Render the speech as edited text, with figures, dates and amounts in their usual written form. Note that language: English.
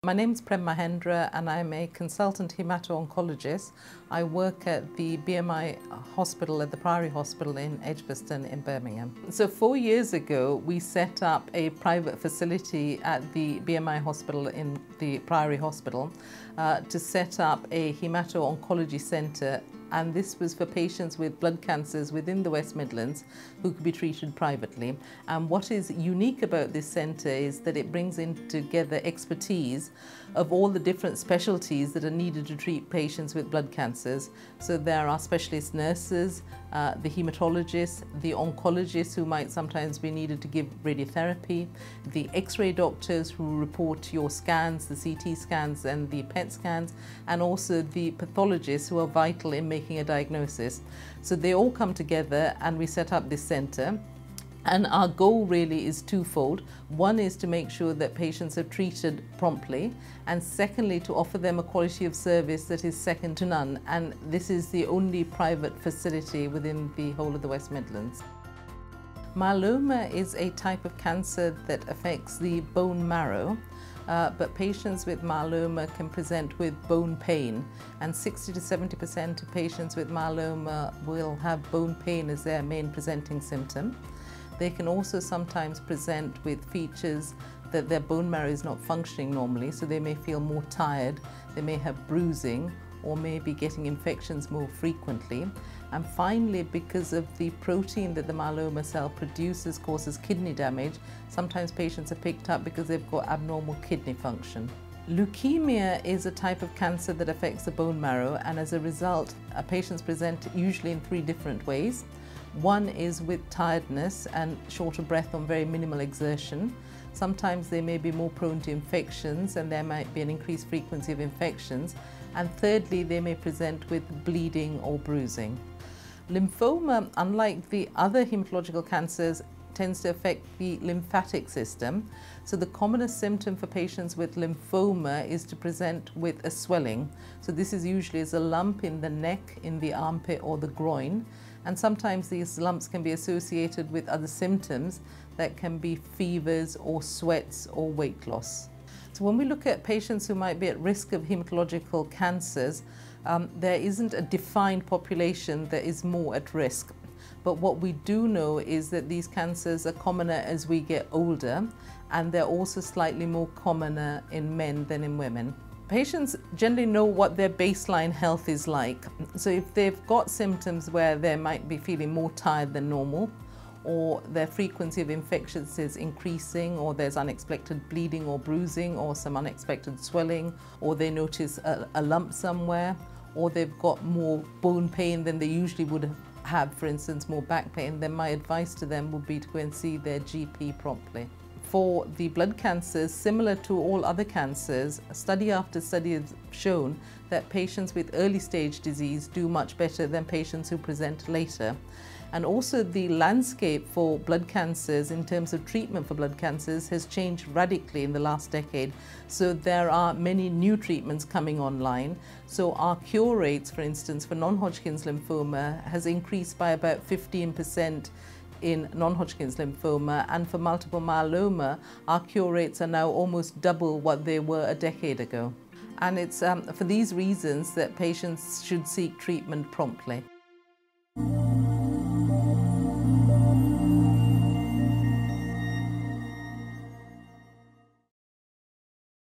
My name is Premini Mahendra and I'm a consultant Haemato-Oncologist. I work at the BMI Hospital at the Priory Hospital in Edgbaston in Birmingham. So 4 years ago we set up a private facility at the BMI Hospital in the Priory Hospital to set up a Haemato-Oncology centre, and this was for patients with blood cancers within the West Midlands who could be treated privately. And what is unique about this centre is that it brings in together expertise of all the different specialties that are needed to treat patients with blood cancers. So there are specialist nurses, the hematologists, the oncologists who might sometimes be needed to give radiotherapy, the X-ray doctors who report your scans, the CT scans and the PET scans, and also the pathologists who are vital in making a diagnosis. So they all come together and we set up this centre. And our goal really is twofold. One is to make sure that patients are treated promptly, and secondly to offer them a quality of service that is second to none. And this is the only private facility within the whole of the West Midlands. Myeloma is a type of cancer that affects the bone marrow. But patients with myeloma can present with bone pain, and 60 to 70% of patients with myeloma will have bone pain as their main presenting symptom. They can also sometimes present with features that their bone marrow is not functioning normally, so they may feel more tired, they may have bruising, or may be getting infections more frequently. And finally, because of the protein that the myeloma cell produces causes kidney damage, sometimes patients are picked up because they've got abnormal kidney function. Leukemia is a type of cancer that affects the bone marrow, and as a result, patients present usually in 3 different ways. One is with tiredness and short of breath on very minimal exertion. Sometimes they may be more prone to infections and there might be an increased frequency of infections. And thirdly, they may present with bleeding or bruising. Lymphoma, unlike the other hematological cancers, tends to affect the lymphatic system. So the commonest symptom for patients with lymphoma is to present with a swelling. So this is usually as a lump in the neck, in the armpit or the groin. And sometimes these lumps can be associated with other symptoms that can be fevers or sweats or weight loss. So when we look at patients who might be at risk of hematological cancers, there isn't a defined population that is more at risk. But what we do know is that these cancers are commoner as we get older, and they're also slightly more commoner in men than in women. Patients generally know what their baseline health is like. So if they've got symptoms where they might be feeling more tired than normal, or their frequency of infections is increasing, or there's unexpected bleeding or bruising or some unexpected swelling, or they notice a lump somewhere, or they've got more bone pain than they usually would have, for instance, more back pain, then my advice to them would be to go and see their GP promptly. For the blood cancers, similar to all other cancers, study after study has shown that patients with early stage disease do much better than patients who present later. And also the landscape for blood cancers in terms of treatment for blood cancers has changed radically in the last decade. So there are many new treatments coming online. So our cure rates, for instance, for non-Hodgkin's lymphoma has increased by about 15% in non-Hodgkin's lymphoma, and for multiple myeloma, our cure rates are now almost double what they were a decade ago. And it's for these reasons that patients should seek treatment promptly.